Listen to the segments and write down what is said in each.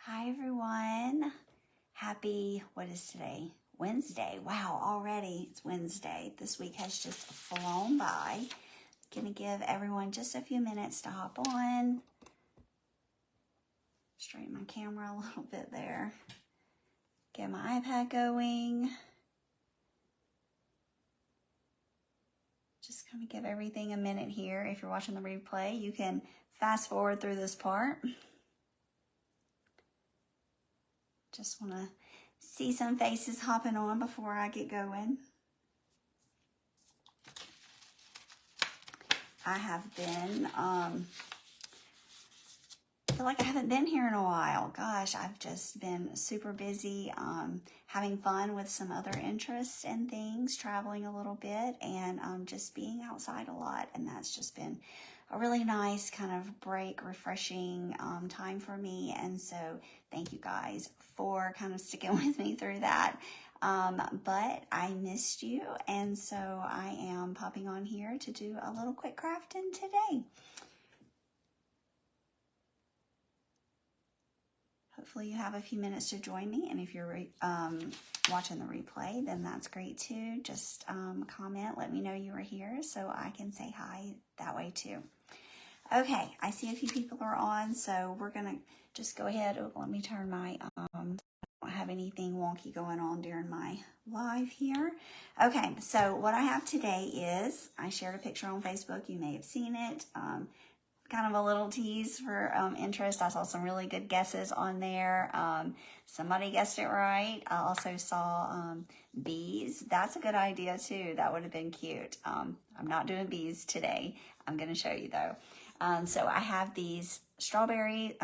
Hi everyone. Happy, what is today? Wednesday. Wow, already it's Wednesday. This week has just flown by. Gonna give everyone just a few minutes to hop on. Straighten my camera a little bit there. Get my iPad going. Just gonna give everything a minute here. If you're watching the replay, you can fast forward through this part. Just want to see some faces hopping on before I get going. I have been, I feel like I haven't been here in a while. Gosh, I've just been super busy, having fun with some other interests and things, traveling a little bit, and just being outside a lot. And that's just been a really nice kind of break, refreshing time for me. And so thank you guys for kind of sticking with me through that. But I missed you, and so I am popping on here to do a little quick crafting today. Hopefully you have a few minutes to join me, and if you're watching the replay, then that's great too. Just comment, let me know you are here so I can say hi that way too. Okay, I see a few people are on, so we're gonna just go ahead. Oh, let me turn my, I don't have anything wonky going on during my live here. Okay, so what I have today is, I shared a picture on Facebook, you may have seen it. Kind of a little tease for interest. I saw some really good guesses on there. Somebody guessed it right. I also saw bees. That's a good idea too. That would have been cute. I'm not doing bees today. I'm going to show you though. So I have these strawberry,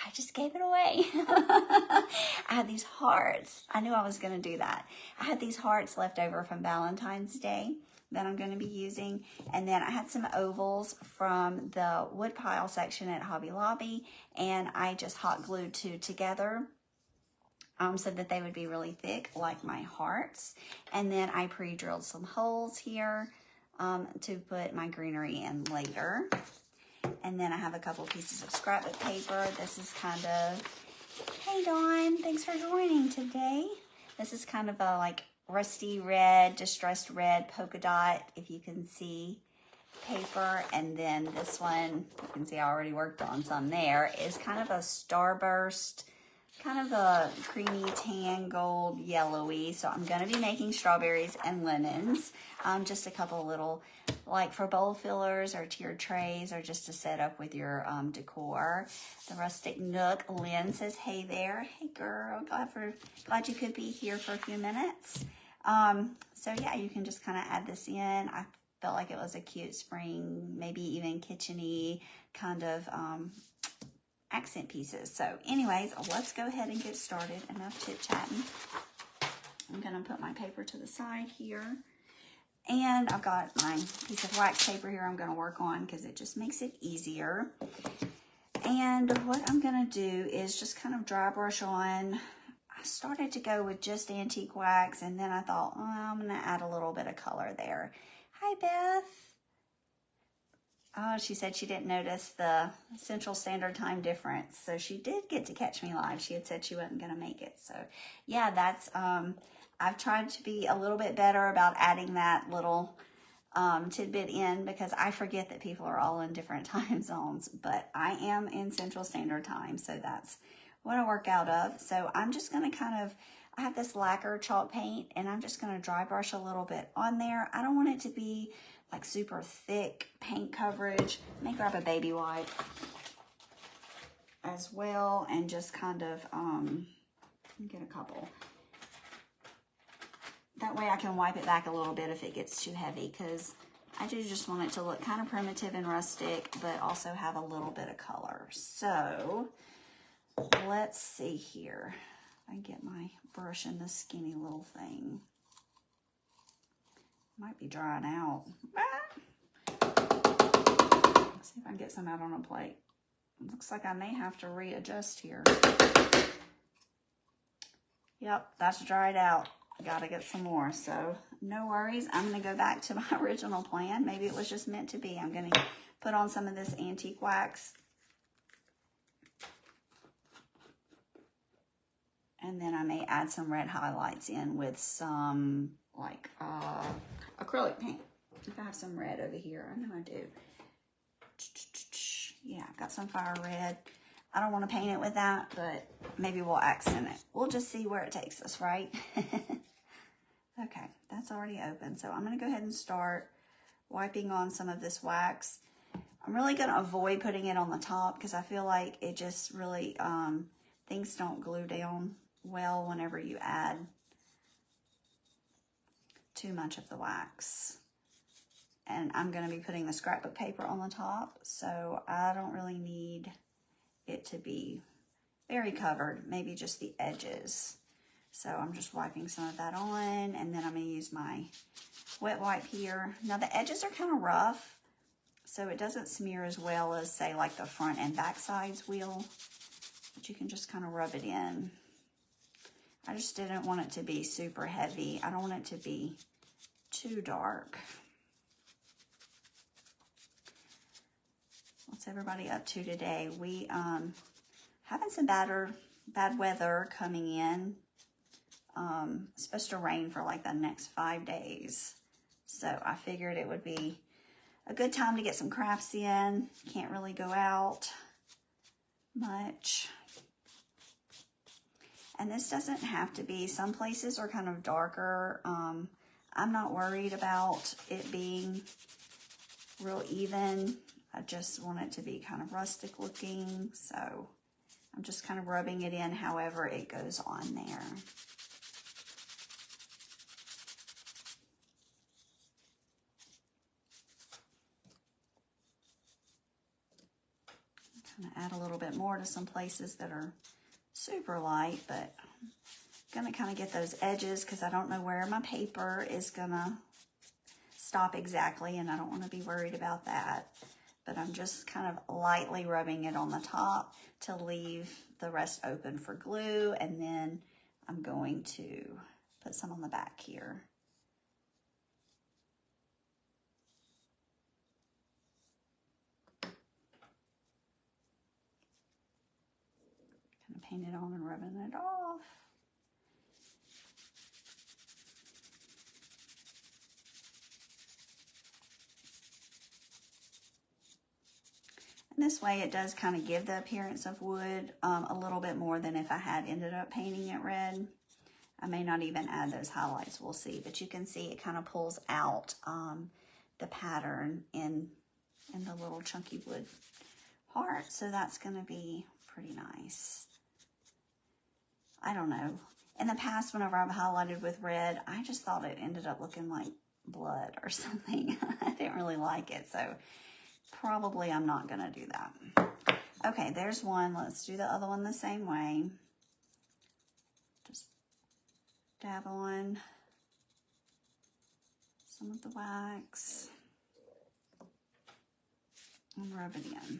I just gave it away. I had these hearts. I knew I was going to do that. I had these hearts left over from Valentine's Day that I'm going to be using. And then I had some ovals from the wood pile section at Hobby Lobby, and I just hot glued two together so that they would be really thick like my hearts. And then I pre-drilled some holes here to put my greenery in later. And then I have a couple pieces of scrapbook paper. This is kind of, hey Dawn, thanks for joining today. This is kind of a like rusty red, distressed red polka dot, if you can see, paper. And then this one, you can see I already worked on some there, is kind of a starburst, kind of a creamy tan gold yellowy. So I'm going to be making strawberries and lemons, just a couple little, like for bowl fillers or tiered trays, or just to set up with your decor. The Rustic Nook. Lynn says, hey there. Hey girl, glad you could be here for a few minutes. So yeah, you can just kind of add this in. I felt like it was a cute spring, maybe even kitchen-y kind of accent pieces. So anyways, let's go ahead and get started. Enough chit-chatting. I'm going to put my paper to the side here. And I've got my piece of wax paper here I'm going to work on because it just makes it easier. And what I'm going to do is just kind of dry brush on. I started to go with just antique wax, and then I thought, oh, I'm going to add a little bit of color there. Hi, Beth. Oh, she said she didn't notice the Central Standard Time difference. So she did get to catch me live. She had said she wasn't going to make it. So yeah, that's, I've tried to be a little bit better about adding that little tidbit in, because I forget that people are all in different time zones, but I am in Central Standard Time. So that's what I work out of. So I'm just going to kind of, I have this lacquer chalk paint, and I'm just going to dry brush a little bit on there. I don't want it to be like super thick paint coverage. Let me grab a baby wipe as well, and just kind of get a couple. That way I can wipe it back a little bit if it gets too heavy, because I do just want it to look kind of primitive and rustic, but also have a little bit of color. So let's see here. I get my brush in this skinny little thing. Might be drying out. Let's see if I can get some out on a plate. Looks like I may have to readjust here. Yep, that's dried out. Gotta get some more, so no worries. I'm gonna go back to my original plan. Maybe it was just meant to be. I'm gonna put on some of this antique wax. add some red highlights in with some like acrylic paint. If I have some red over here, I know I do. Yeah, I've got some fire red. I don't want to paint it with that, but maybe we'll accent it. We'll just see where it takes us, right? Okay, that's already open. So I'm going to go ahead and start wiping on some of this wax. I'm really going to avoid putting it on the top because I feel like it just really, things don't glue down well whenever you add too much of the wax. And I'm going to be putting the scrapbook paper on the top, so I don't really need it to be very covered, maybe just the edges. So I'm just wiping some of that on, and then I'm going to use my wet wipe here. Now the edges are kind of rough, so it doesn't smear as well as, say, like the front and back sides will, but you can just kind of rub it in. I just didn't want it to be super heavy. I don't want it to be too dark. What's everybody up to today? We having some bad weather coming in. It's supposed to rain for like the next 5 days. So I figured it would be a good time to get some crafts in. Can't really go out much. And this doesn't have to be. Some places are kind of darker. I'm not worried about it being real even. I just want it to be kind of rustic looking. So I'm just kind of rubbing it in however it goes on there. Kind of add a little bit more to some places that are super light, but I'm going to kind of get those edges because I don't know where my paper is going to stop exactly, and I don't want to be worried about that. But I'm just kind of lightly rubbing it on the top to leave the rest open for glue, and then I'm going to put some on the back here. Kind of paint it on and rubbing it off. And this way it does kind of give the appearance of wood a little bit more than if I had ended up painting it red. I may not even add those highlights, we'll see. But you can see it kind of pulls out the pattern in the little chunky wood part. So that's going to be pretty nice. I don't know. In the past, whenever I've highlighted with red, I just thought it ended up looking like blood or something. I didn't really like it, so probably I'm not going to do that. Okay, there's one. Let's do the other one the same way. Just dab on some of the wax and rub it in.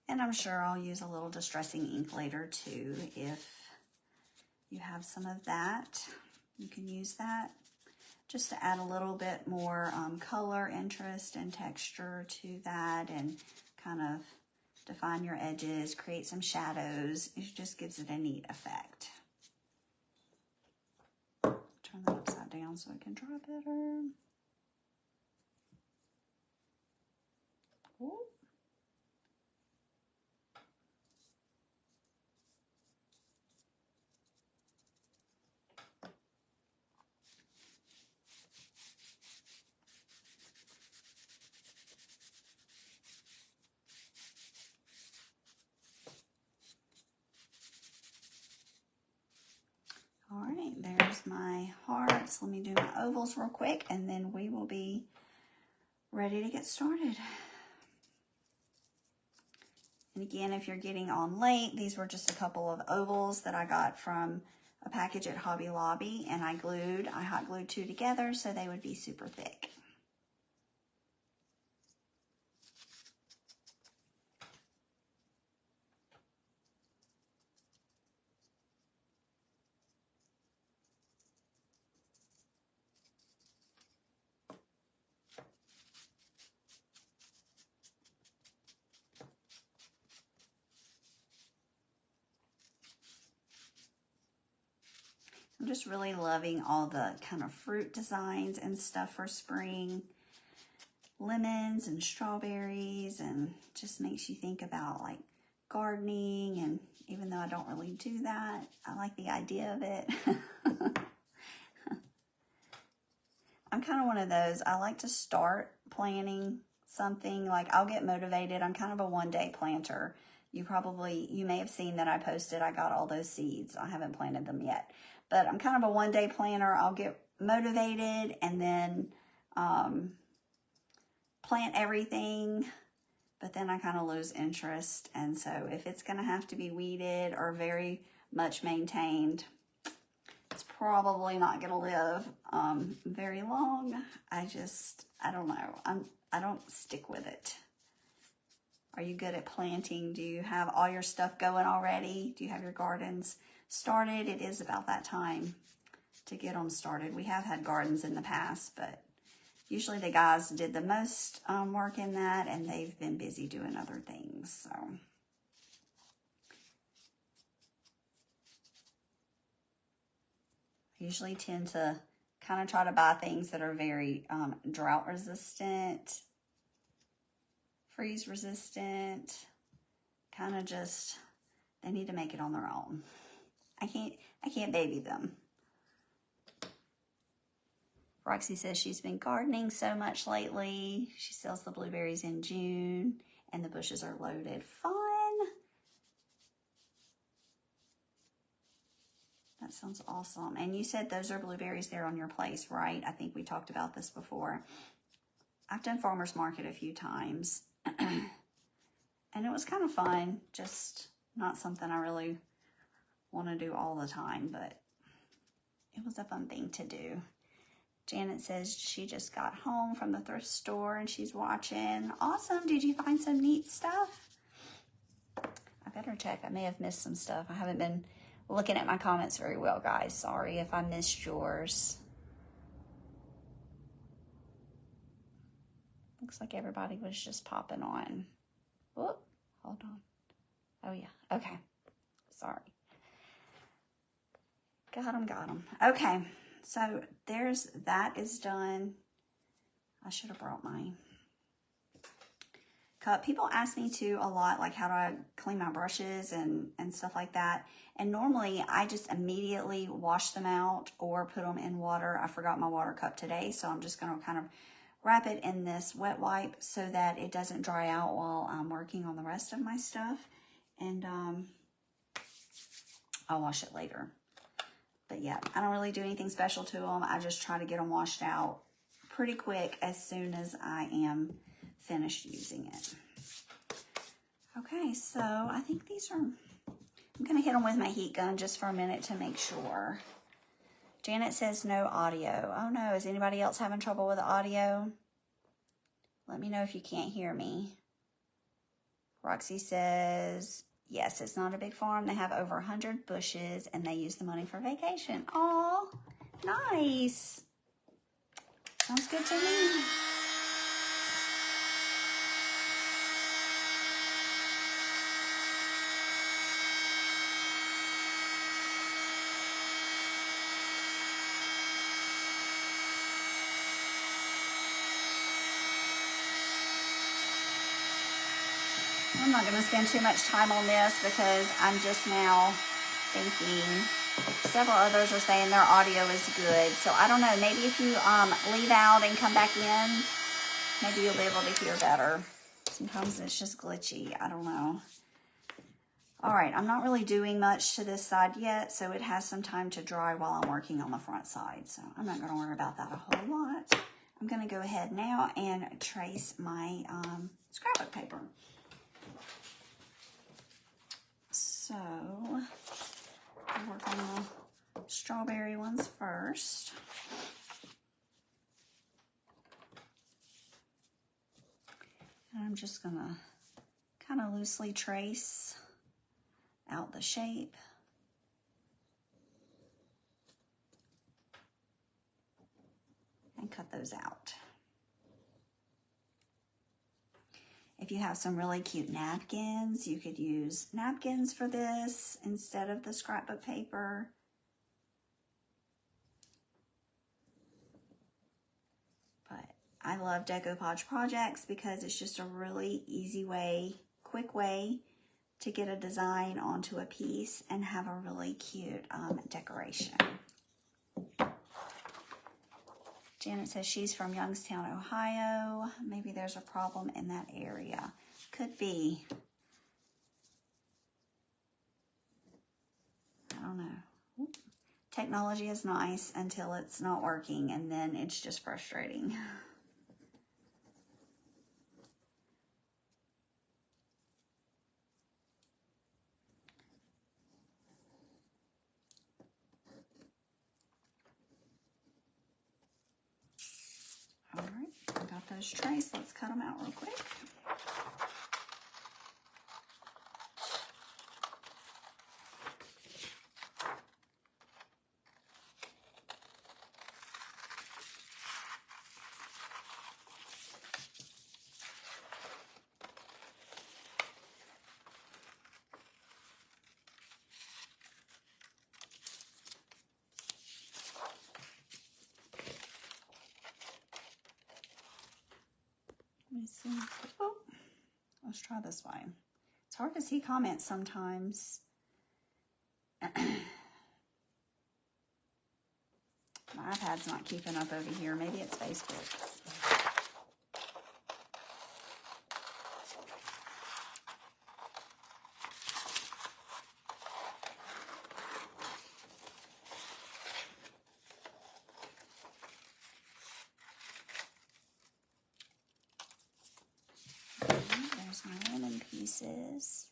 And I'm sure I'll use a little distressing ink later too. If you have some of that, you can use that just to add a little bit more color, interest, and texture to that, and kind of define your edges, create some shadows. It just gives it a neat effect. Turn that upside down so it can dry better. Ooh. All right, there's my hearts. Let me do my ovals real quick, and then we will be ready to get started. And again, if you're getting on late, these were just a couple of ovals that I got from a package at Hobby Lobby, and I hot glued 2 together so they would be super thick. I'm just really loving all the kind of fruit designs and stuff for spring. Lemons and strawberries, and just makes you think about like gardening, and even though I don't really do that, I like the idea of it. I'm kind of one of those, I like to start planning something, like I'll get motivated. I'm kind of a one-day planter. You may have seen that I posted, I got all those seeds. I haven't planted them yet, but I'm kind of a one-day planner. I'll get motivated and then plant everything, but then I kind of lose interest. And so if it's going to have to be weeded or very much maintained, it's probably not going to live very long. I don't know. I don't stick with it. Are you good at planting? Do you have all your stuff going already? Do you have your gardens started? It is about that time to get them started. We have had gardens in the past, but usually the guys did the most work in that, and they've been busy doing other things. So I usually tend to kind of try to buy things that are very drought resistant, freeze resistant, kind of just, they need to make it on their own. I can't baby them. Roxy says she's been gardening so much lately. She sells the blueberries in June, and the bushes are loaded. Fun. That sounds awesome. And you said those are blueberries there on your place, right? I think we talked about this before. I've done farmer's market a few times, and it was kind of fun. Just not something I really want to do all the time, but it was a fun thing to do. Janet says she just got home from the thrift store and she's watching. Awesome. Did you find some neat stuff? I better check. I may have missed some stuff. I haven't been looking at my comments very well, guys. Sorry if I missed yours. Looks like everybody was just popping on. Whoop. Hold on. Oh, yeah. Okay. Sorry. Got them. Okay. So that is done. I should have brought my cup. People ask me too a lot, like how do I clean my brushes and stuff like that. And normally I just immediately wash them out or put them in water. I forgot my water cup today, so I'm just going to kind of wrap it in this wet wipe so that it doesn't dry out while I'm working on the rest of my stuff. And I'll wash it later. But yeah, I don't really do anything special to them. I just try to get them washed out pretty quick as soon as I am finished using it. Okay, so I think these are, I'm going to hit them with my heat gun just for a minute to make sure. Janet says no audio. Oh no, is anybody else having trouble with the audio? Let me know if you can't hear me. Roxy says, yes, it's not a big farm. They have over 100 bushes and they use the money for vacation. Aw, nice. Sounds good to me. I'm not going to spend too much time on this because I'm just now thinking. Several others are saying their audio is good. So I don't know, maybe if you leave out and come back in, maybe you'll be able to hear better. Sometimes it's just glitchy. I don't know. All right, I'm not really doing much to this side yet, so it has some time to dry while I'm working on the front side. So I'm not going to worry about that a whole lot. I'm going to go ahead now and trace my scrapbook paper. So I'll work on the strawberry ones first. And I'm just going to kind of loosely trace out the shape. And cut those out. If you have some really cute napkins, you could use napkins for this instead of the scrapbook paper. But I love decoupage projects because it's just a really easy way, quick way to get a design onto a piece and have a really cute decoration. Janet says she's from Youngstown, Ohio. Maybe there's a problem in that area. Could be. I don't know. Technology is nice until it's not working, and then it's just frustrating. All right, I got those traced. Let's cut them out real quick. Let me see. Oh, let's try this way. It's hard to see comments sometimes. My iPad's not keeping up over here. Maybe it's Facebook. There's my lemon pieces.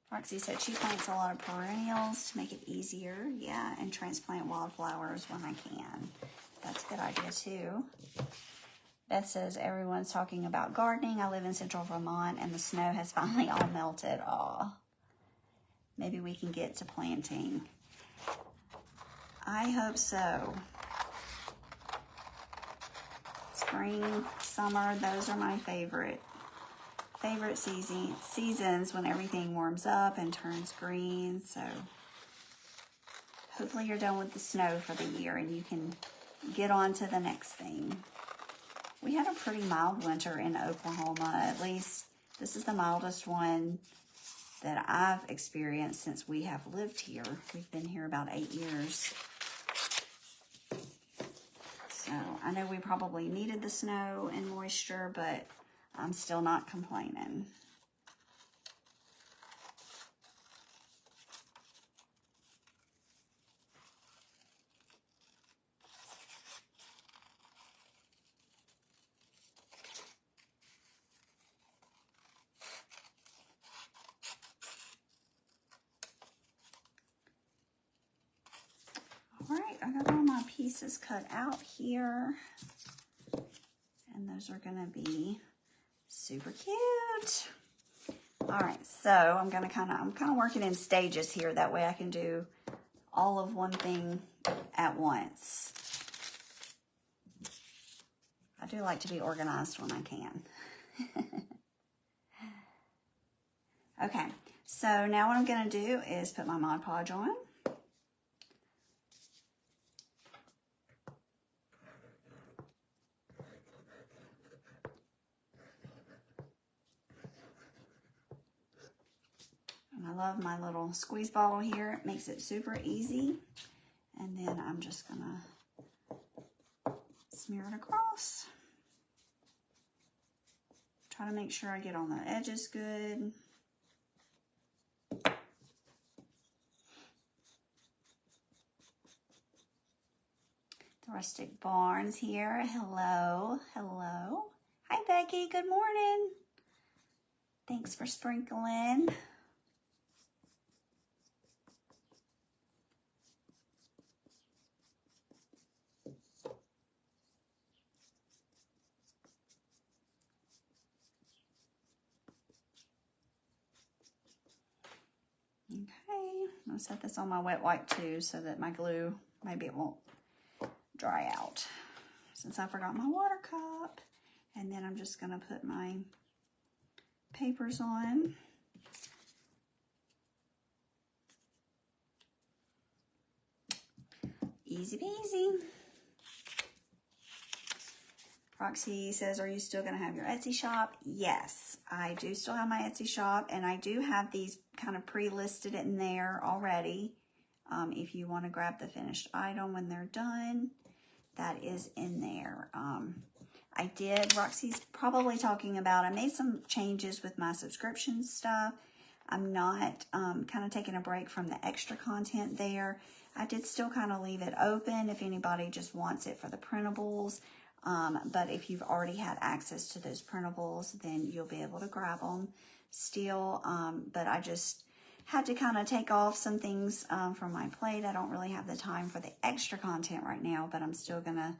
Roxy said she plants a lot of perennials to make it easier. Yeah, and transplant wildflowers when I can. That's a good idea too. Beth says everyone's talking about gardening. I live in central Vermont and the snow has finally all melted. Aw. Maybe we can get to planting. I hope so. Spring, summer, those are my favorite seasons when everything warms up and turns green. So hopefully you're done with the snow for the year and you can get on to the next thing. We had a pretty mild winter in Oklahoma. At least this is the mildest one that I've experienced since we have lived here. We've been here about 8 years. So I know we probably needed the snow and moisture, but I'm still not complaining. All right, I got all my pieces cut out here. And those are gonna be super cute. All right, so I'm kind of working in stages here. That way I can do all of one thing at once. I do like to be organized when I can. Okay, so now what I'm gonna do is put my Mod Podge on. I love my little squeeze bottle here. It makes it super easy. And then I'm just gonna smear it across. Try to make sure I get on the edges good. The Rustic Barns here. Hello, hello. Hi Becky, good morning. Thanks for sprinkling. I'm gonna set this on my wet wipe too so that my glue, maybe it won't dry out. Since I forgot my water cup. And then I'm just gonna put my papers on. Easy peasy. Roxy says, are you still going to have your Etsy shop? Yes, I do still have my Etsy shop, and I do have these kind of pre-listed in there already. If you want to grab the finished item when they're done, that is in there. Roxy's probably talking about, I made some changes with my subscription stuff. I'm not kind of taking a break from the extra content there. I did still kind of leave it open if anybody just wants it for the printables. But if you've already had access to those printables, then you'll be able to grab them still. But I just had to kind of take off some things from my plate. I don't really have the time for the extra content right now, but I'm still going to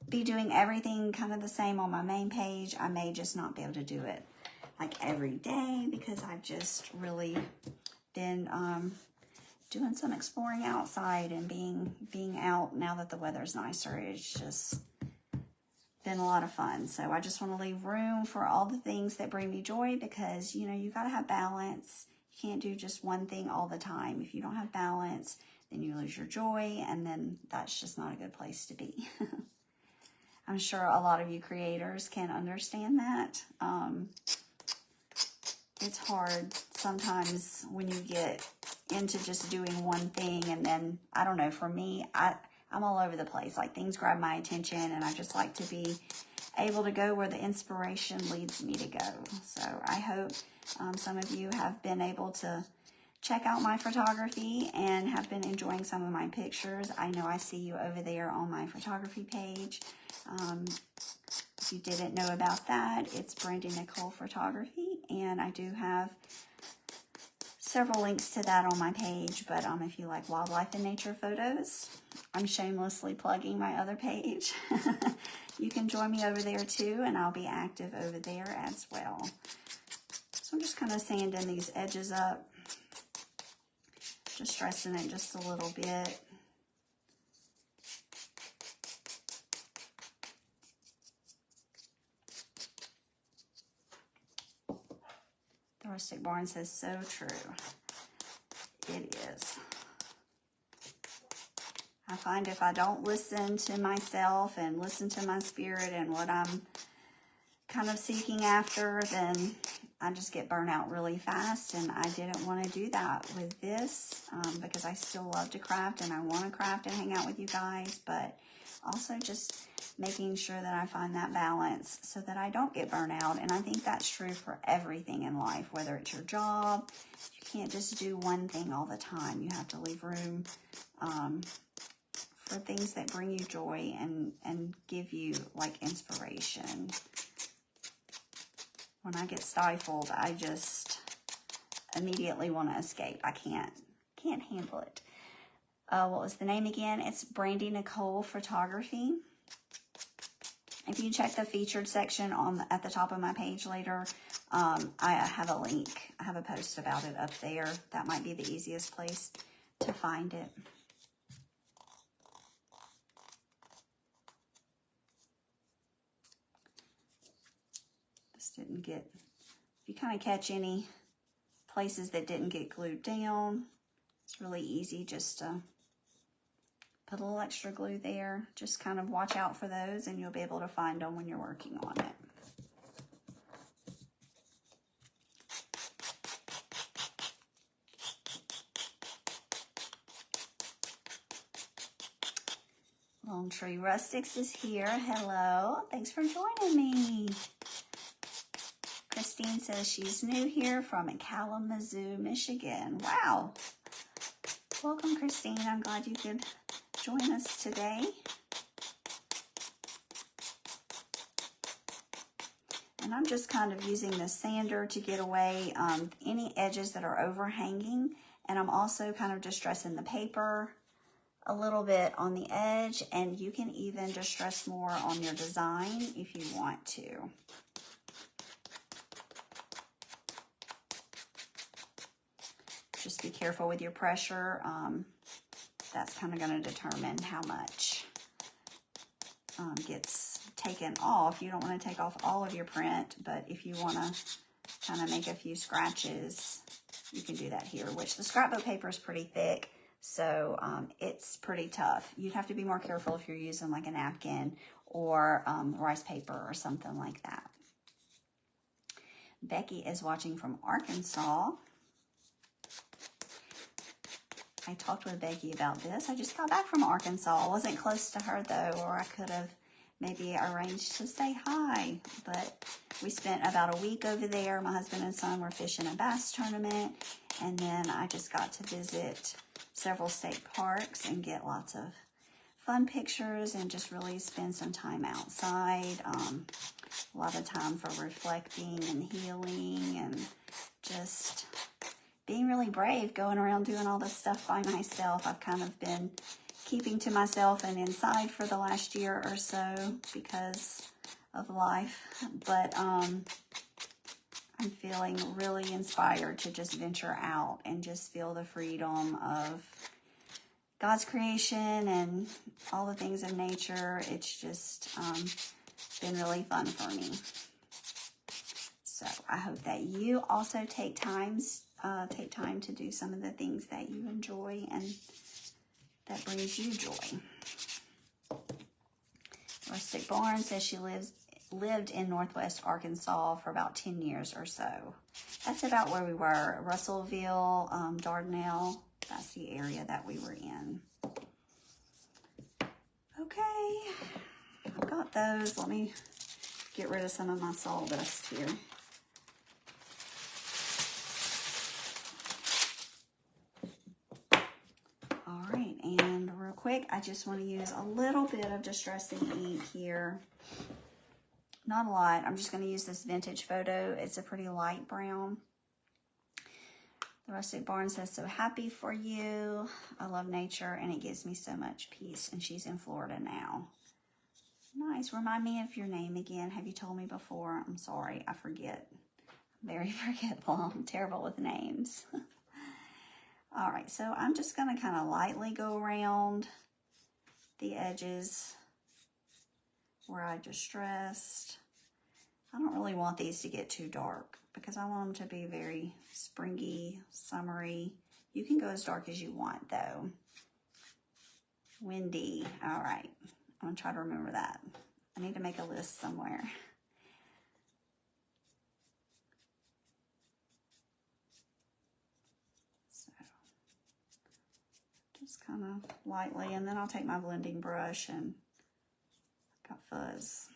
be doing everything kind of the same on my main page. I may just not be able to do it like every day because I've just really been doing some exploring outside and being out now that the weather's nicer. It's just been a lot of fun. So I just want to leave room for all the things that bring me joy because, you know, you got to have balance. You can't do just one thing all the time. If you don't have balance, then you lose your joy, and then that's just not a good place to be. I'm sure a lot of you creators can understand that. It's hard sometimes when you get into just doing one thing, and then, I don't know, for me, I'm all over the place. Like, things grab my attention, and I just like to be able to go where the inspiration leads me to go. So I hope some of you have been able to check out my photography and have been enjoying some of my pictures. I know I see you over there on my photography page. If you didn't know about that, it's Brandy Nicole Photography, and I do have several links to that on my page. But if you like wildlife and nature photos, I'm shamelessly plugging my other page. You can join me over there too, and I'll be active over there as well. So I'm just kind of sanding these edges up, just stressing it just a little bit. The Rustic Barn says, so true. It is. I find if I don't listen to myself and listen to my spirit and what I'm kind of seeking after, then I just get burnt out really fast. And I didn't want to do that with this because I still love to craft and I want to craft and hang out with you guys, but also just making sure that I find that balance so that I don't get burnt out. And I think that's true for everything in life, whether it's your job. You can't just do one thing all the time. You have to leave room for things that bring you joy and give you like inspiration. When I get stifled, I just immediately want to escape. I can't handle it. What was the name again? It's Brandy Nicole Photography. If you check the featured section at the top of my page later, I have a link. I have a post about it up there. That might be the easiest place to find it. This didn't get, if you kind of catch any places that didn't get glued down, it's really easy just to put a little extra glue there. Just kind of watch out for those and you'll be able to find them when you're working on it. Lone Tree Rustics is here. Hello. Thanks for joining me. Christine says she's new here from Kalamazoo, Michigan. Wow. Welcome, Christine. I'm glad you could join us today. And I'm just kind of using the sander to get away any edges that are overhanging. And I'm also kind of distressing the paper a little bit on the edge. And you can even distress more on your design if you want to. Just be careful with your pressure. That's kind of going to determine how much gets taken off. You don't want to take off all of your print, but if you want to kind of make a few scratches, you can do that here, which the scrapbook paper is pretty thick, so it's pretty tough. You'd have to be more careful if you're using like a napkin or rice paper or something like that. Becky is watching from Arkansas. I talked with Becky about this. I just got back from Arkansas. I wasn't close to her though, or I could have maybe arranged to say hi, but we spent about a week over there. My husband and son were fishing a bass tournament, and then I just got to visit several state parks and get lots of fun pictures and just really spend some time outside. A lot of time for reflecting and healing and just being really brave, going around doing all this stuff by myself. I've kind of been keeping to myself and inside for the last year or so because of life, but I'm feeling really inspired to just venture out and just feel the freedom of God's creation and all the things of nature. It's just been really fun for me. So I hope that you also take time to do some of the things that you enjoy and that brings you joy. Rustic Barn says she lived in Northwest Arkansas for about 10 years or so. That's about where we were. Russellville, Dardanelle, that's the area that we were in. Okay, I've got those. Let me get rid of some of my sawdust here. All right, and real quick, I just want to use a little bit of Distressing ink here. Not a lot. I'm just going to use this Vintage Photo. It's a pretty light brown. The Rustic Barn says, so happy for you. I love nature, and it gives me so much peace. And she's in Florida now. Nice. Remind me of your name again. Have you told me before? I'm sorry. I forget. I'm very forgetful. I'm terrible with names. All right, so I'm just going to kind of lightly go around the edges where I distressed. I don't really want these to get too dark because I want them to be very springy, summery. You can go as dark as you want though. Windy. All right, I'm going to try to remember that. I need to make a list somewhere. Just kind of lightly, and then I'll take my blending brush and got fuzz.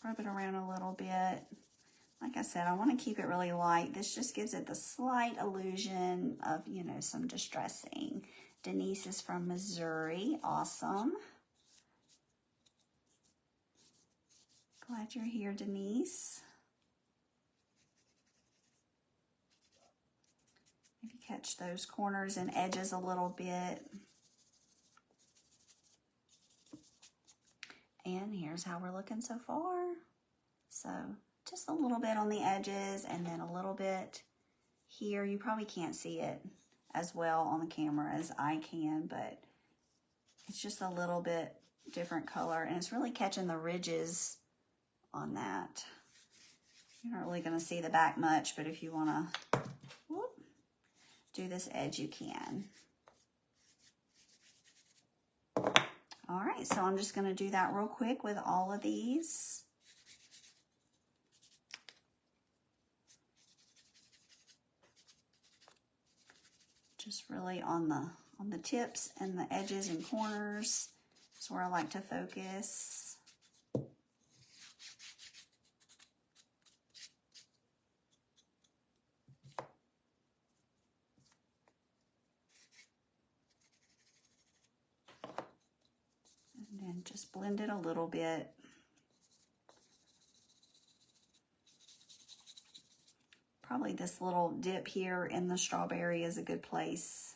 Rub it around a little bit. Like I said, I want to keep it really light. This just gives it the slight illusion of, you know, some distressing. Denise is from Missouri. Awesome. Glad you're here, Denise. Maybe catch those corners and edges a little bit. And here's how we're looking so far. So just a little bit on the edges and then a little bit here. You probably can't see it as well on the camera as I can, but it's just a little bit different color, and it's really catching the ridges on that. You're not really going to see the back much, but if you want to do this edge, you can. All right, so I'm just going to do that real quick with all of these. Just really on the tips and the edges and corners is where I like to focus. And then just blend it a little bit. Probably this little dip here in the strawberry is a good place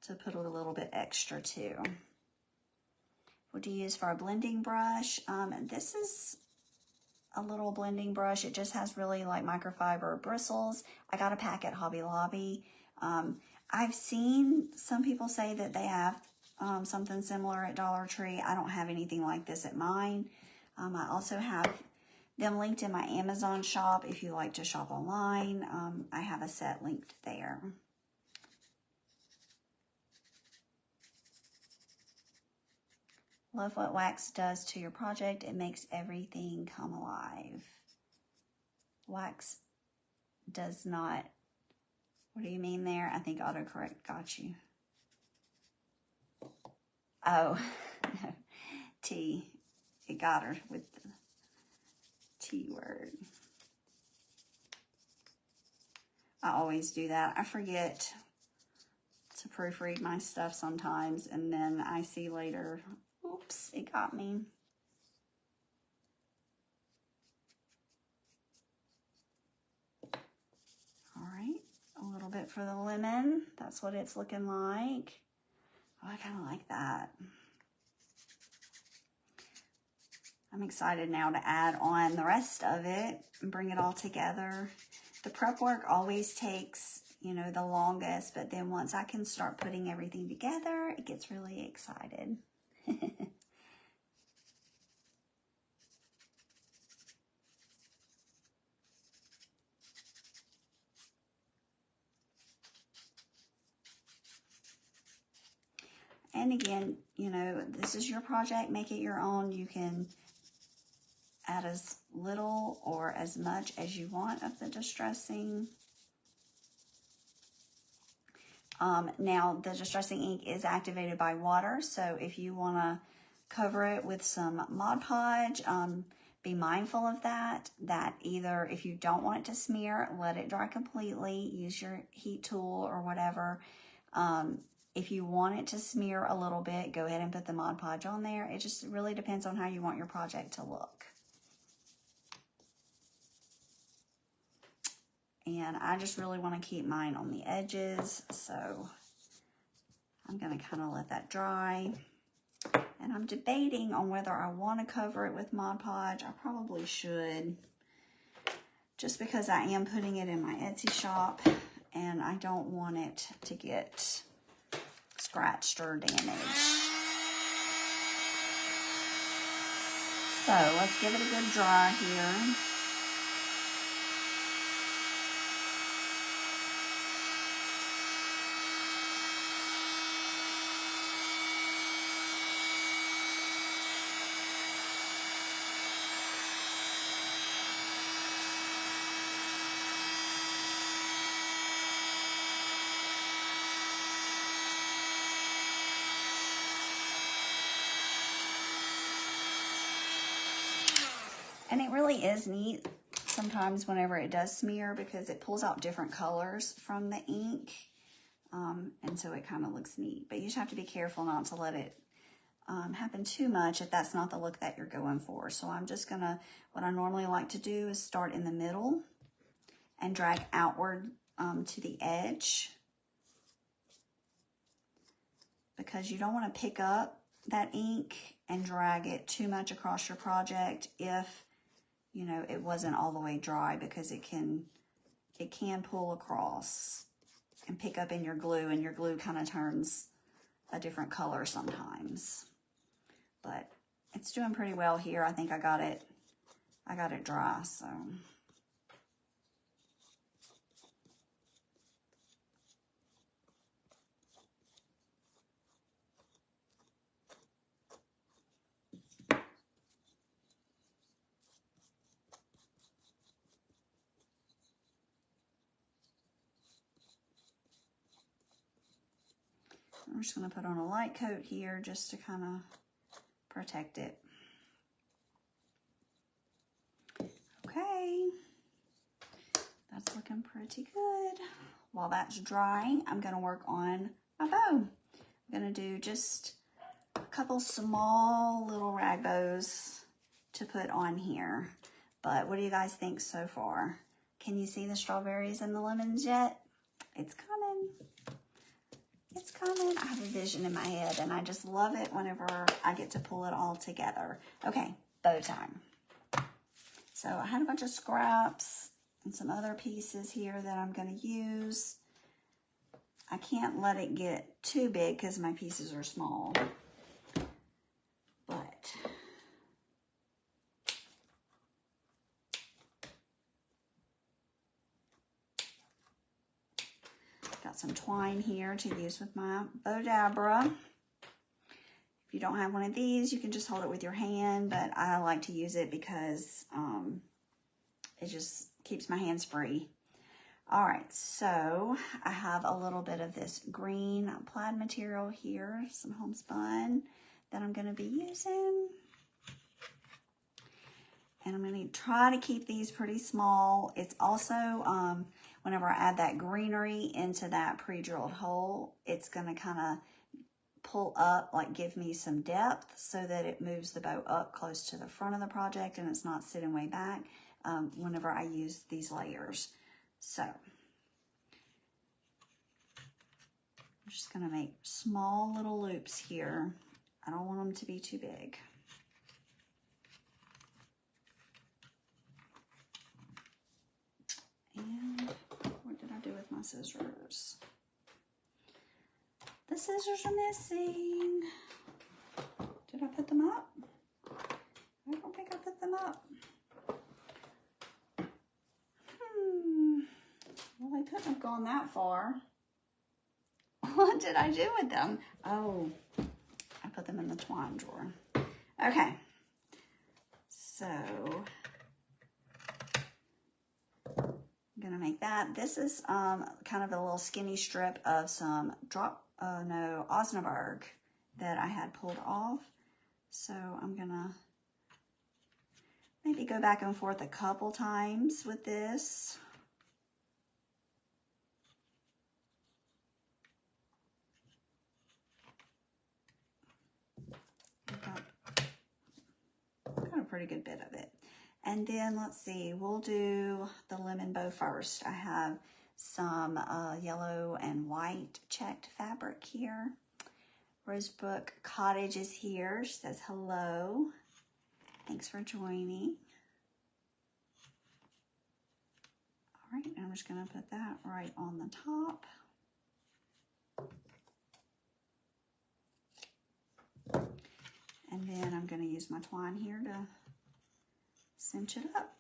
to put a little bit extra too. What do you use for a blending brush? This is a little blending brush. It just has really like microfiber bristles. I got a pack at Hobby Lobby. I've seen some people say that they have something similar at Dollar Tree. I don't have anything like this at mine. I also have them linked in my Amazon shop if you like to shop online. I have a set linked there. Love what wax does to your project. It makes everything come alive. Wax does not. What do you mean there? I think autocorrect got you. Oh, no. T. It got her with the T word. I always do that. I forget to proofread my stuff sometimes, and then I see later, oops, it got me. All right, a little bit for the lemon. That's what it's looking like. Oh, I kind of like that. I'm excited now to add on the rest of it and bring it all together. The prep work always takes, you know, the longest, but then once I can start putting everything together, it gets really excited. And again, you know, this is your project, make it your own. You can add as little or as much as you want of the distressing. Now, the distressing ink is activated by water, so if you want to cover it with some Mod Podge, be mindful of that either if you don't want it to smear, let it dry completely, use your heat tool or whatever. If you want it to smear a little bit, go ahead and put the Mod Podge on there. It just really depends on how you want your project to look. And I just really want to keep mine on the edges, so I'm going to kind of let that dry. And I'm debating on whether I want to cover it with Mod Podge. I probably should, just because I am putting it in my Etsy shop, and I don't want it to get scratched or damaged. So let's give it a good dry here. And it really is neat sometimes whenever it does smear, because it pulls out different colors from the ink. And so it kind of looks neat. But you just have to be careful not to let it happen too much if that's not the look that you're going for. So I'm just going to, what I normally like to do is start in the middle and drag outward to the edge, because you don't want to pick up that ink and drag it too much across your project if, you know, it wasn't all the way dry, because it can pull across and pick up in your glue, and your glue kind of turns a different color sometimes. But it's doing pretty well here. I think I got it dry, so. I'm just going to put on a light coat here just to kind of protect it. Okay, that's looking pretty good. While that's drying, I'm going to work on my bow. I'm going to do just a couple small little rag bows to put on here. But what do you guys think so far? Can you see the strawberries and the lemons yet? It's coming. It's coming. I have a vision in my head, and I just love it whenever I get to pull it all together. Okay, bow time. So I had a bunch of scraps and some other pieces here that I'm going to use. I can't let it get too big because my pieces are small. But got some twine here to use with my Bodabra. If you don't have one of these, you can just hold it with your hand, but I like to use it because it just keeps my hands free. All right, so I have a little bit of this green plaid material here, some homespun that I'm going to be using. And I'm going to try to keep these pretty small. It's also, whenever I add that greenery into that pre-drilled hole, it's going to kind of pull up, like give me some depth so that it moves the bow up close to the front of the project and it's not sitting way back whenever I use these layers. So I'm just going to make small little loops here. I don't want them to be too big. And what did I do with my scissors? The scissors are missing. Did I put them up? I don't think I put them up. Well, they couldn't have gone that far. What did I do with them? Oh, I put them in the twine drawer. Okay. So I'm gonna make that. This is kind of a little skinny strip of some Osnaburg that I had pulled off. So I'm gonna maybe go back and forth a couple times with this. Got a pretty good bit of it. And then let's see, we'll do the lemon bow first. I have some yellow and white checked fabric here. Rosebrook Cottage is here. She says hello. Thanks for joining. All right, I'm just gonna put that right on the top. And then I'm gonna use my twine here to cinch it up.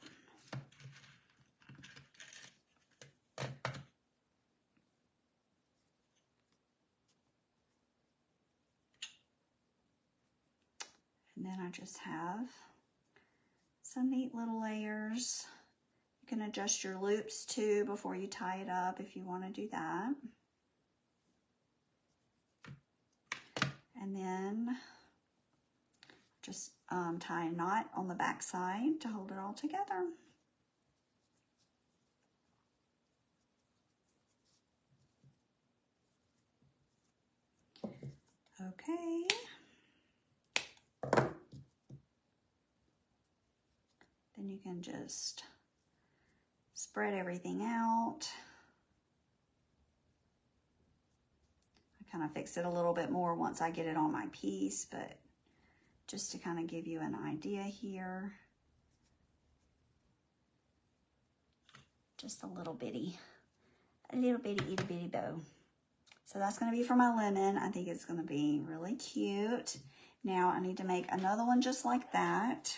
And then I just have some neat little layers. You can adjust your loops too before you tie it up if you want to do that. And then just tie a knot on the back side to hold it all together. Okay. Then you can just spread everything out. I kind of fix it a little bit more once I get it on my piece, but just to kind of give you an idea here. Just a little bitty itty bitty bow. So that's going to be for my lemon. I think it's going to be really cute. Now I need to make another one just like that.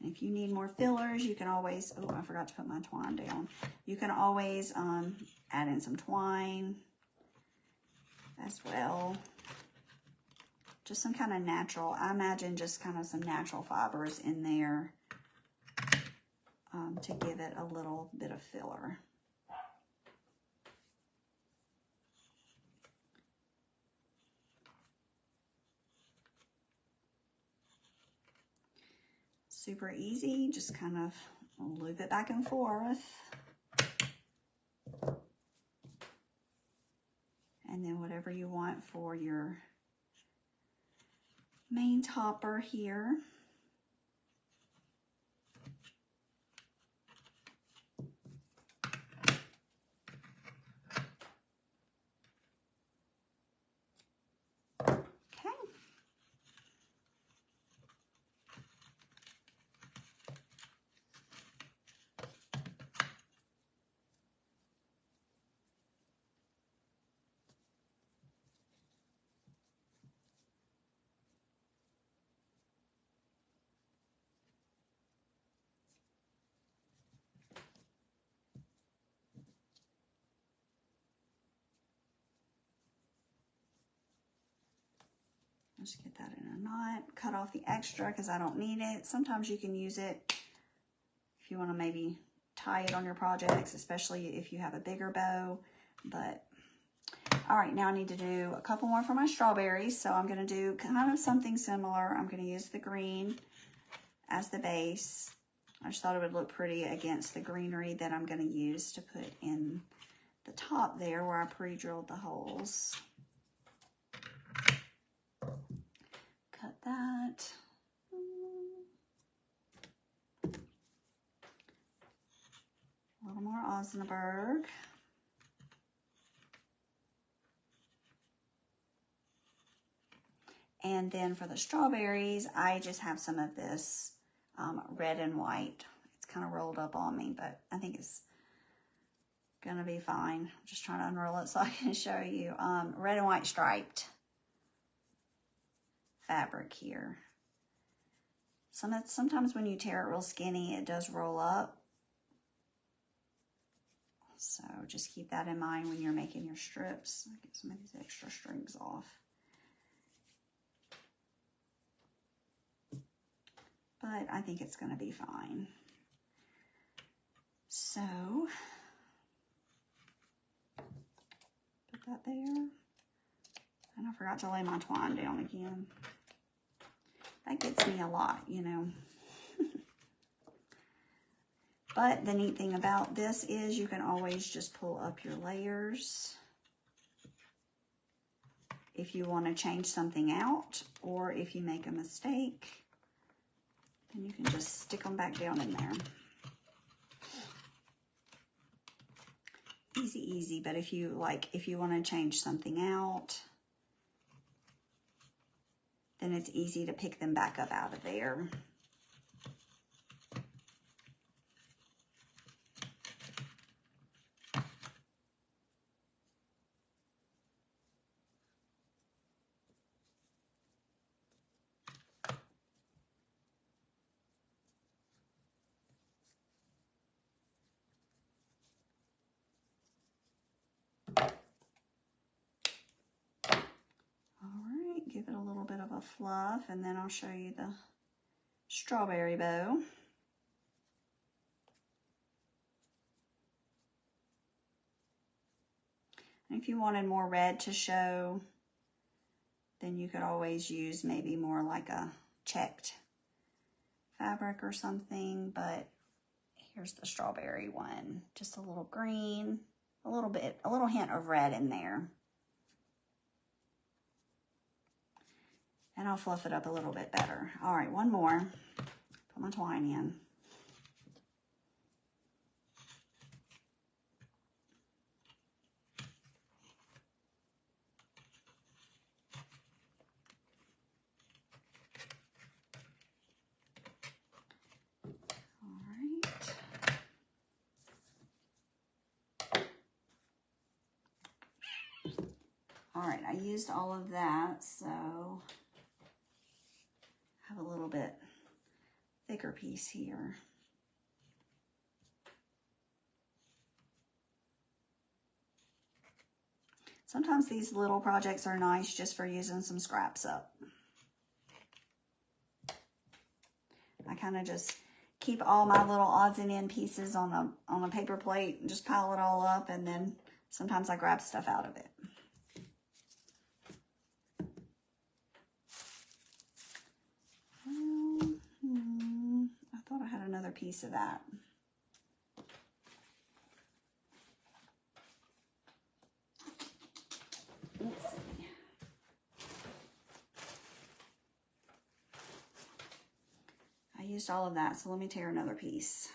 If you need more fillers, you can always, oh, I forgot to put my twine down. You can always add in some twine as well. Just some kind of natural, I imagine just kind of some natural fibers in there to give it a little bit of filler. Super easy, just kind of loop it back and forth. And then whatever you want for your main topper here. Just get that in a knot. Cut off the extra because I don't need it. Sometimes you can use it if you want to maybe tie it on your projects, especially if you have a bigger bow. But all right, now I need to do a couple more for my strawberries. So I'm going to do kind of something similar. I'm going to use the green as the base. I just thought it would look pretty against the greenery that I'm going to use to put in the top there where I pre-drilled the holes. Cut that. A little more Osnaburg. And then for the strawberries, I just have some of this red and white. It's kind of rolled up on me, but I think it's gonna be fine. I'm just trying to unroll it so I can show you. Red and white striped fabric here. Sometimes when you tear it real skinny, it does roll up. So just keep that in mind when you're making your strips. I'll get some of these extra strings off. But I think it's going to be fine. So, put that there. And I forgot to lay my twine down again. That gets me a lot, you know. But the neat thing about this is you can always just pull up your layers if you want to change something out, or if you make a mistake. And you can just stick them back down in there. Easy, easy. But if you want to change something out, then it's easy to pick them back up out of there. Give it a little bit of a fluff, and then I'll show you the strawberry bow. And if you wanted more red to show, then you could always use maybe more like a checked fabric or something, but here's the strawberry one. Just a little green, a little hint of red in there. And I'll fluff it up a little bit better. All right, one more. Put my twine in. All right. All right, I used all of that, so I have a little bit thicker piece here. Sometimes these little projects are nice just for using some scraps up. I kind of just keep all my little odds and end pieces on a paper plate and just pile it all up, and then sometimes I grab stuff out of it. I thought I had another piece of that. Let's see. I used all of that, so let me tear another piece.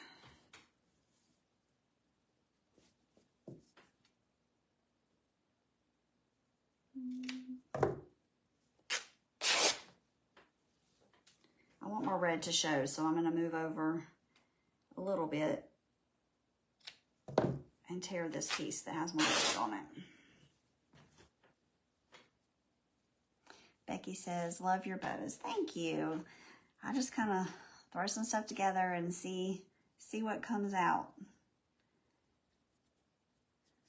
I want more red to show, so I'm going to move over a little bit and tear this piece that has more red on it. Becky says, love your bows. Thank you. I just kind of throw some stuff together and see what comes out.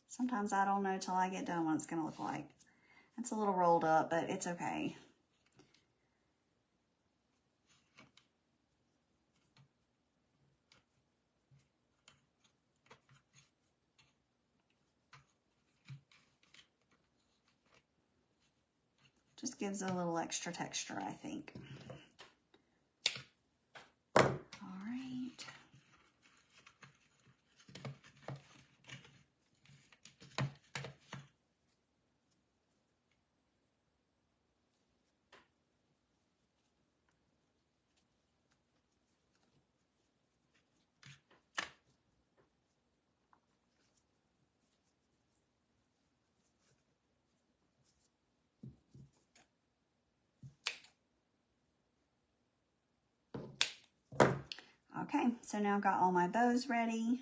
Sometimes I don't know till I get done what it's going to look like. It's a little rolled up, but it's okay. Just gives it a little extra texture, I think. All right. Okay, so now I've got all my bows ready,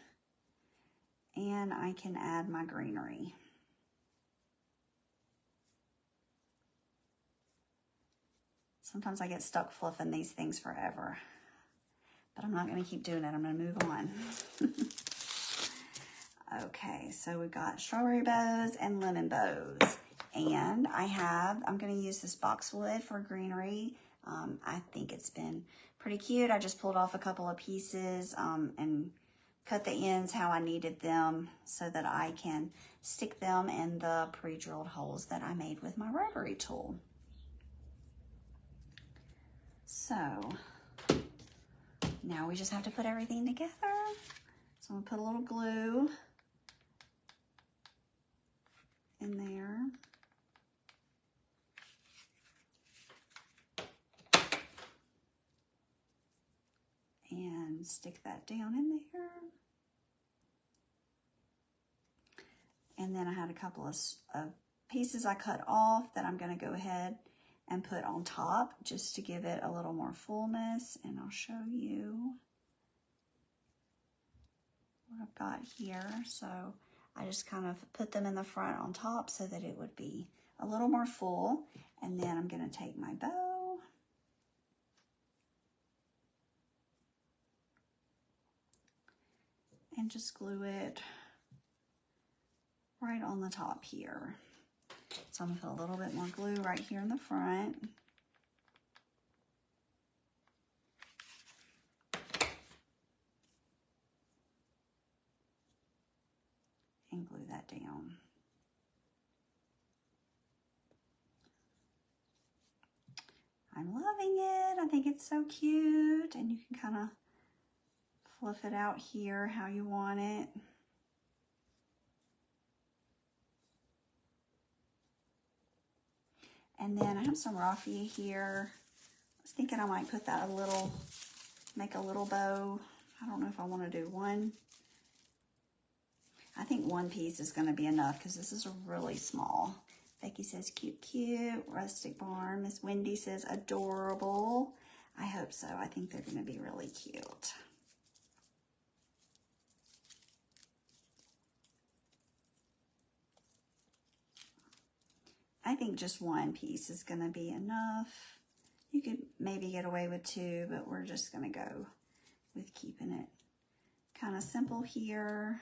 and I can add my greenery. Sometimes I get stuck fluffing these things forever, but I'm not going to keep doing it. I'm going to move on. Okay, so we've got strawberry bows and lemon bows, and I'm going to use this boxwood for greenery. I think it's been pretty cute. I just pulled off a couple of pieces and cut the ends how I needed them so that I can stick them in the pre-drilled holes that I made with my rotary tool. So now we just have to put everything together. So I'm gonna put a little glue in there. And stick that down in there. And then I had a couple of pieces I cut off that I'm going to go ahead and put on top just to give it a little more fullness. And I'll show you what I've got here. So I just kind of put them in the front on top so that it would be a little more full. And then I'm going to take my bow and just glue it right on the top here. So I'm going to put a little bit more glue right here in the front. And glue that down. I'm loving it. I think it's so cute. And you can kind of fluff it out here how you want it. And then I have some raffia here. I was thinking I might put that make a little bow. I don't know if I want to do one. I think one piece is going to be enough because this is really small. Becky says cute, cute. Rustic Barn. Miss Wendy says adorable. I hope so. I think they're going to be really cute. I think just one piece is going to be enough. You could maybe get away with two, but we're just going to go with keeping it kind of simple here.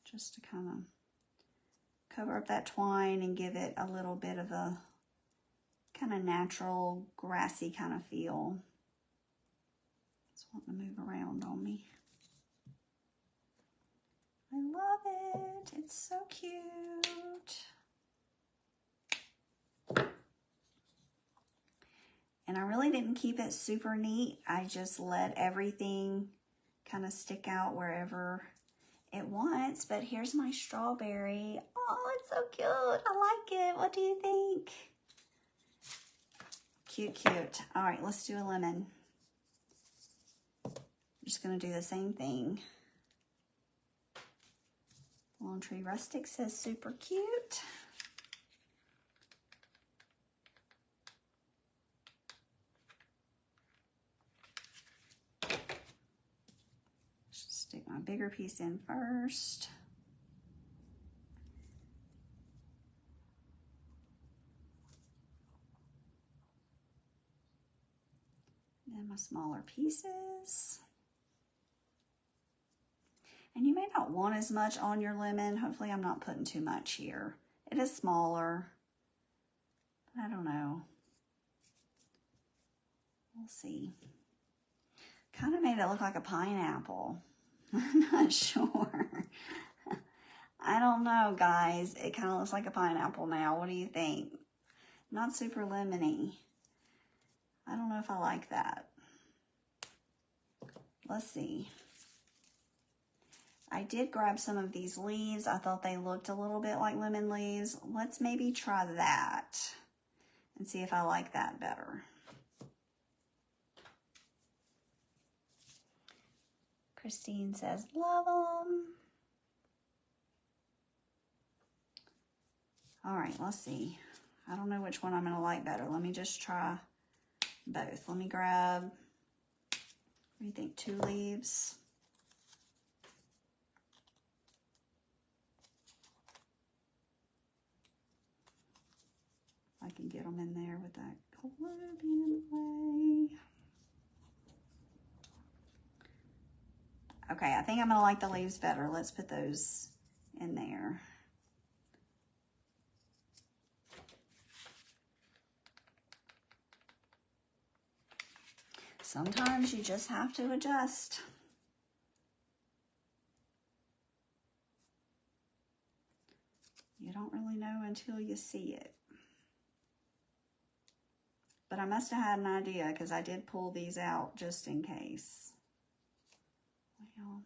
Just to kind of cover up that twine and give it a little bit of a kind of natural, grassy kind of feel. It's wanting to move around on me. I love it. It's so cute. And I really didn't keep it super neat. I just let everything kind of stick out wherever it wants. But here's my strawberry. Oh, it's so cute. I like it. What do you think? Cute, cute. All right, let's do a lemon. I'm just going to do the same thing. Lone Tree Rustic says super cute. Stick my bigger piece in first. Then my smaller pieces. And you may not want as much on your lemon. Hopefully I'm not putting too much here. It is smaller. I don't know. We'll see. Kind of made it look like a pineapple. I'm not sure. I don't know, guys. It kind of looks like a pineapple now. What do you think? Not super lemony. I don't know if I like that. Let's see. I did grab some of these leaves. I thought they looked a little bit like lemon leaves. Let's maybe try that and see if I like that better. Christine says, love them. All right, let's see. I don't know which one I'm going to like better. Let me just try both. Let me grab, what do you think, 2 leaves? I can get them in there with that glue being in the way. Okay, I think I'm going to like the leaves better. Let's put those in there. Sometimes you just have to adjust. You don't really know until you see it. But I must have had an idea because I did pull these out just in case. Well,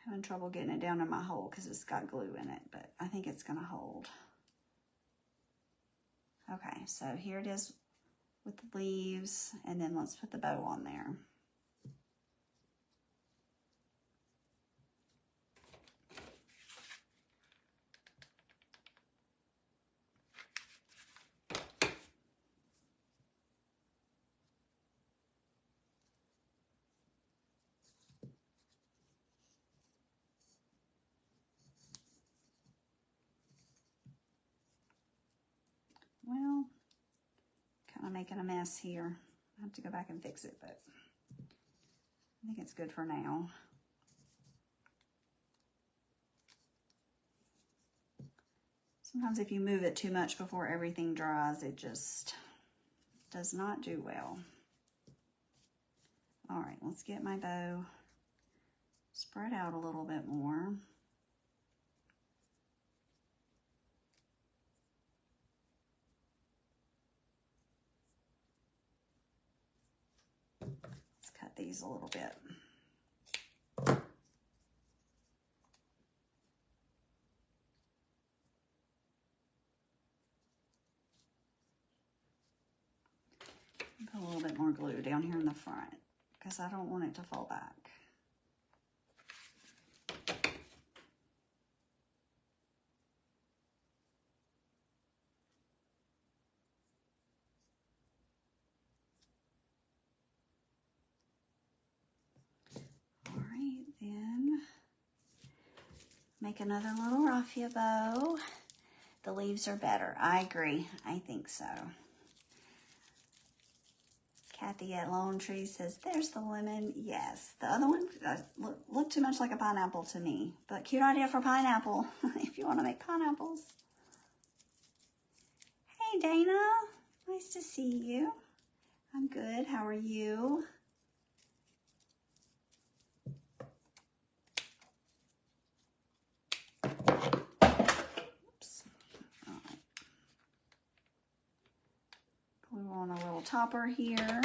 having trouble getting it down in my hole because it's got glue in it, but I think it's going to hold. Okay, so here it is with the leaves, and then let's put the bow on there. Well, kind of making a mess here. I have to go back and fix it, but I think it's good for now. Sometimes if you move it too much before everything dries, it just does not do well. All right, let's get my bow spread out a little bit more. Let's cut these a little bit. Put a little bit more glue down here in the front because I don't want it to fall back. All right, then make another little raffia bow. The leaves are better. I agree. I think so. Kathy at Lone Tree says, there's the lemon. Yes. The other one looked too much like a pineapple to me. But cute idea for pineapple if you want to make pineapples. Hey, Dana. Nice to see you. I'm good. How are you? Oops. All right. Glue on a little topper here.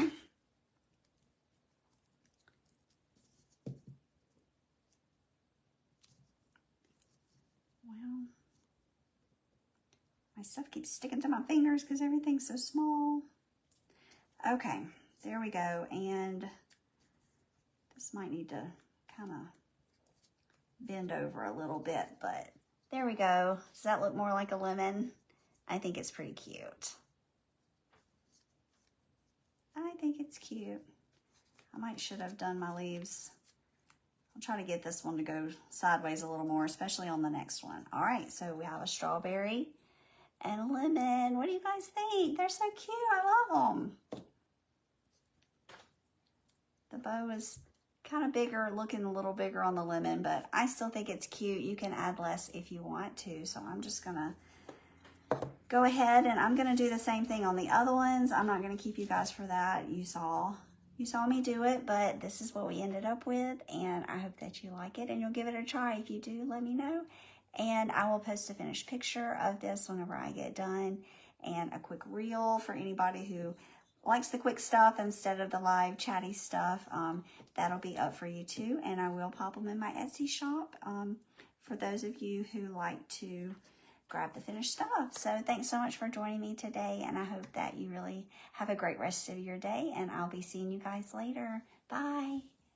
Well, my stuff keeps sticking to my fingers because everything's so small. Okay, there we go. And this might need to kind of bend over a little bit, but there we go. Does that look more like a lemon? I think it's pretty cute. I think it's cute. I should have done my leaves. I'll try to get this one to go sideways a little more, especially on the next one. All right, so we have a strawberry and a lemon. What do you guys think? They're so cute. I love them. The bow is kind of bigger, looking a little bigger on the lemon, but I still think it's cute. You can add less if you want to. So I'm just gonna go ahead and I'm gonna do the same thing on the other ones. I'm not gonna keep you guys for that. You saw me do it, but this is what we ended up with, and I hope that you like it and you'll give it a try. If you do, let me know. And I will post a finished picture of this whenever I get done, and a quick reel for anybody who likes the quick stuff instead of the live chatty stuff. That'll be up for you too, and I will pop them in my Etsy shop for those of you who like to grab the finished stuff. So thanks so much for joining me today, and I hope that you really have a great rest of your day, and I'll be seeing you guys later. Bye.